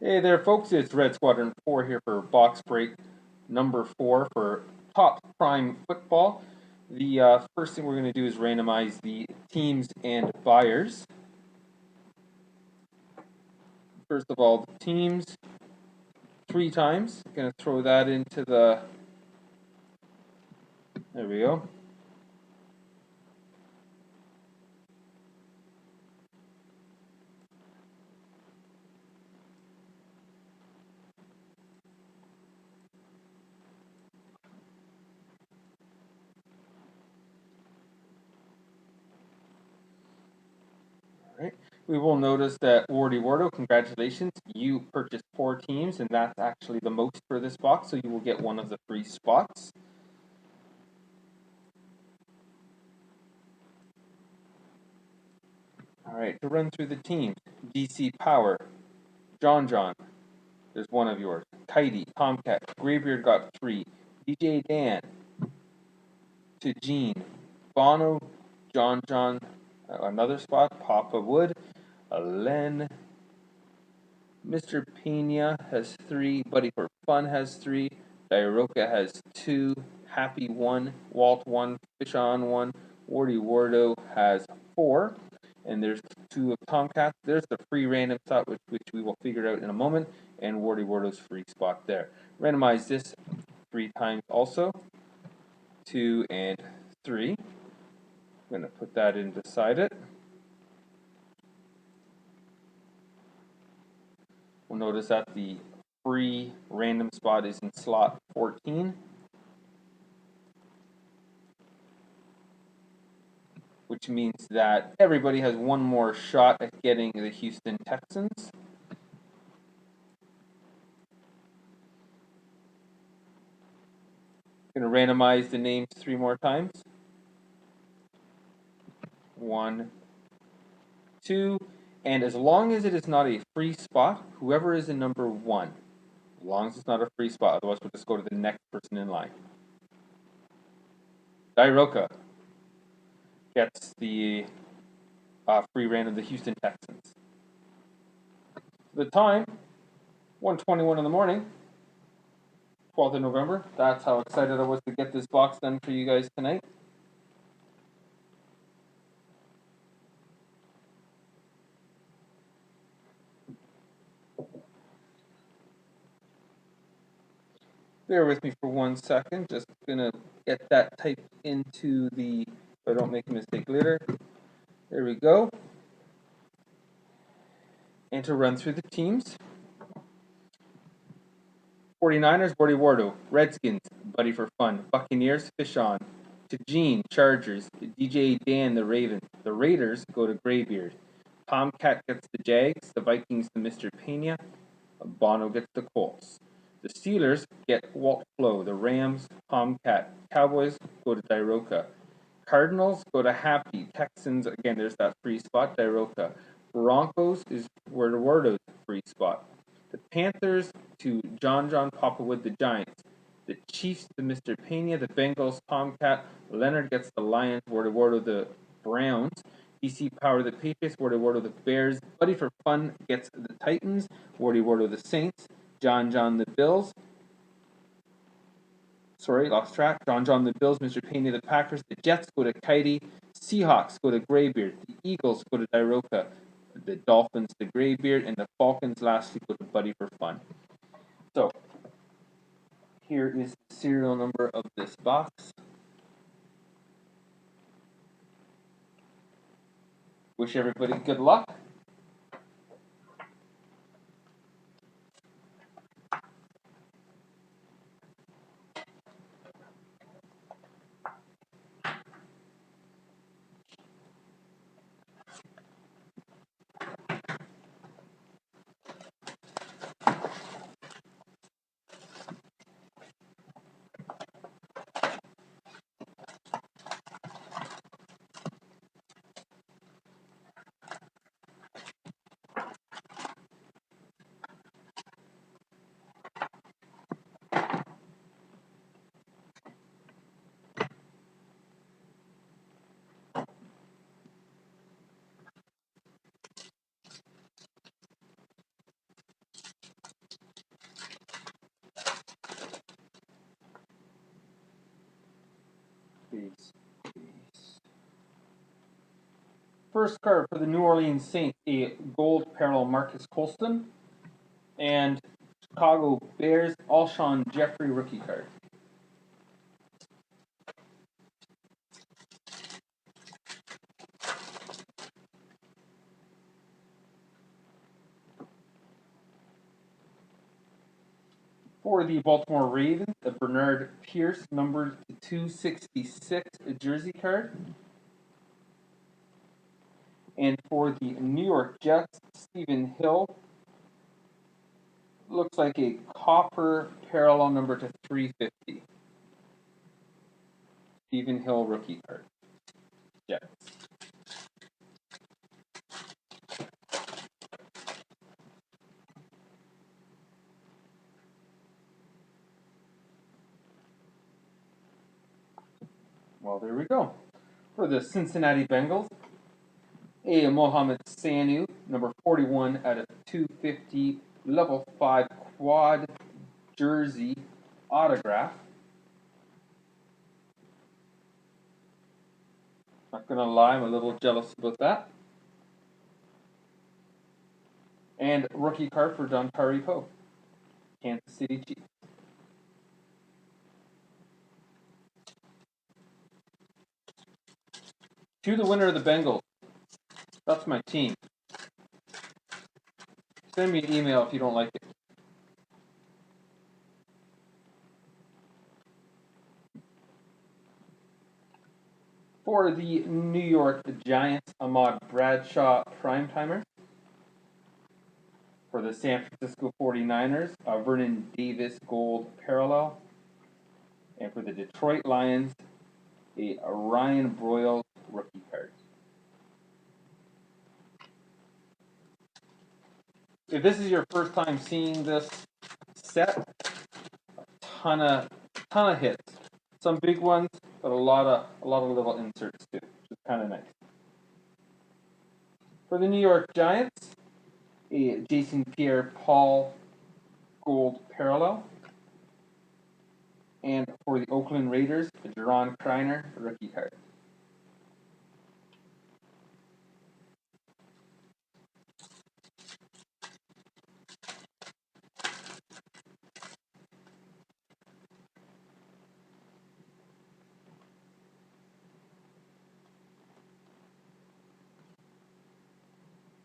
Hey there, folks. It's Redsquadron4 here for box break number 4 for top prime football. The first thing we're going to do is randomize the teams and buyers. First of all, the teams 3 times. Going to throw that into the. There we go. All right. We will notice that Wardo, congratulations. You purchased 4 teams, and that's actually the most for this box, so you will get one of the 3 spots. All right, to run through the teams, DC Power, John, there's one of yours. Kitey, Tomcat, Graybeard got 3. DJ Dan, to Gene, Bono, John, another spot. Papa Wood, Len, Mr. Pena has 3. Buddy for Fun has 3. Dairoka has 2. Happy 1. Walt 1. Fish on 1. Wardo has 4. And there's 2 of Tomcat. There's the free random spot, which we will figure out in a moment. And Wardo's free spot there. Randomize this 3 times also. 2 and 3. I'm going to put that in beside it. We'll notice that the free random spot is in slot 14, which means that everybody has one more shot at getting the Houston Texans. Going to randomize the names 3 more times. 1, 2, and as long as it is not a free spot, whoever is in number 1, as long as it's not a free spot, otherwise we'll just go to the next person in line. Dairoka gets the free random of the Houston Texans. The time, 1:21 in the morning, 12th of November. That's how excited I was to get this box done for you guys tonight. Bear with me for 1 second. Just gonna get that typed into the, so I don't make a mistake later. There we go. And to run through the teams. 49ers, Wardo. Redskins, Buddy for Fun. Buccaneers, Fish on. To Gene, Chargers. DJ Dan, the Ravens. The Raiders go to Graybeard. Tomcat gets the Jags. The Vikings to Mr. Pena. Bono gets the Colts. The Steelers get Walt Flo. The Rams, Tomcat. Cowboys go to Dairoka. Cardinals go to Happy. Texans, again, there's that free spot, Dairoka. Broncos is Wardo's free spot. The Panthers to John Papa Wood, the Giants. The Chiefs to Mr. Pena. The Bengals, Tomcat. Leonard gets the Lions. Wardo the Browns. DC Power the Patriots. Wardo the Bears. Buddy for Fun gets the Titans. Wardo the Saints. John the Bills. Sorry, lost track. John the Bills. Mr. Pena the Packers. The Jets go to Kitey. Seahawks go to Graybeard. The Eagles go to Dairoka. The Dolphins to Graybeard. And the Falcons lastly go to Buddy for Fun. So, here is the serial number of this box. Wish everybody good luck. First card for the New Orleans Saints, a gold parallel Marcus Colston. And Chicago Bears, Alshon Jeffrey rookie card. For the Baltimore Ravens, a Bernard Pierce numbered to 266 jersey card. And for the New York Jets, Stephen Hill, looks like a copper parallel number to 350. Stephen Hill rookie card. Jets. Well, there we go. For the Cincinnati Bengals, a Mohamed Sanu, number 41 out of 250, level 5 quad jersey autograph. Not gonna lie, I'm a little jealous about that. And rookie card for Dontari Poe, Kansas City Chiefs. To the winner of the Bengals. That's my team. Send me an email if you don't like it. For the New York Giants, Ahmad Bradshaw Primetimer. For the San Francisco 49ers, Vernon Davis Gold Parallel. And for the Detroit Lions, a Ryan Broyles rookie card. If this is your first time seeing this set, a ton of hits. Some big ones, but a lot of little inserts too, which is kind of nice. For the New York Giants, a Jason Pierre-Paul Gold Parallel. And for the Oakland Raiders, a Jerron Kreiner rookie card.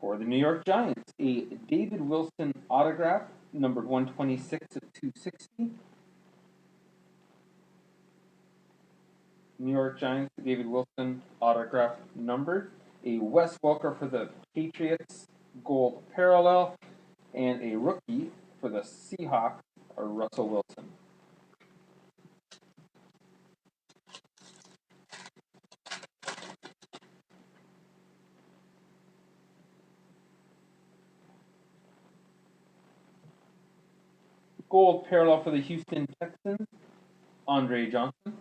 For the New York Giants, a David Wilson autograph, numbered 126 of 260. New York Giants, David Wilson autograph numbered. A Wes Welker for the Patriots, gold parallel. And a rookie for the Seahawks, Russell Wilson. Gold parallel for the Houston Texans, Andre Johnson.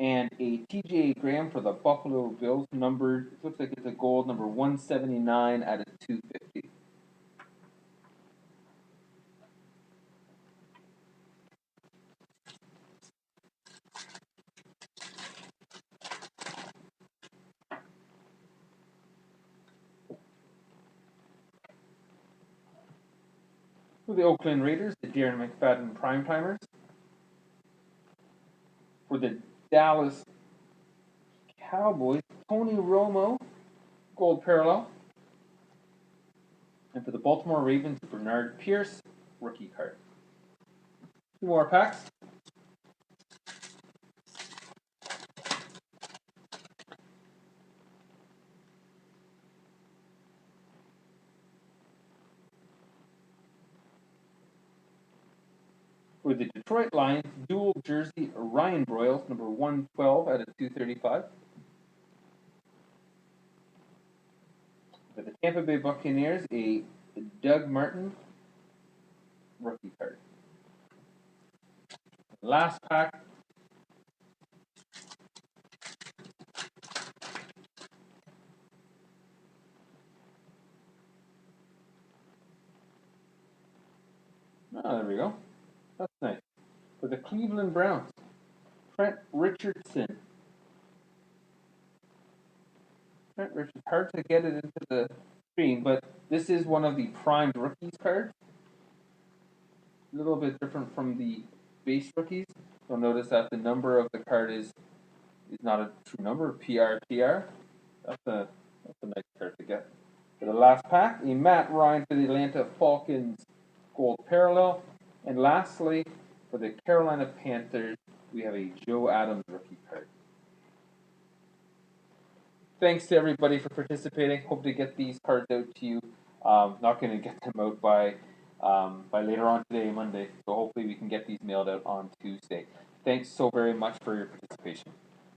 And a TJ Graham for the Buffalo Bills, numbered, looks like it's a gold, number 179 out of 250. For the Oakland Raiders, the Darren McFadden Primetimers. For the Dallas Cowboys, Tony Romo, gold parallel. And for the Baltimore Ravens, Bernard Pierce, rookie card. Two more packs. For the Detroit Lions, dual jersey Ryan Broyles, number 112 out of 235. For the Tampa Bay Buccaneers, a Doug Martin rookie card. Last pack. Oh, there we go. That's nice. For the Cleveland Browns, Trent Trent Richards. Hard to get it into the screen, but this is one of the primed rookies cards. A little bit different from the base rookies. You'll notice that the number of the card is not a true number, PRPR. That's a nice card to get. For the last pack, a Matt Ryan for the Atlanta Falcons gold parallel. And lastly, for the Carolina Panthers, we have a Joe Adams rookie card. Thanks to everybody for participating. Hope to get these cards out to you. Not going to get them out by later on today, Monday. So hopefully we can get these mailed out on Tuesday. Thanks so very much for your participation.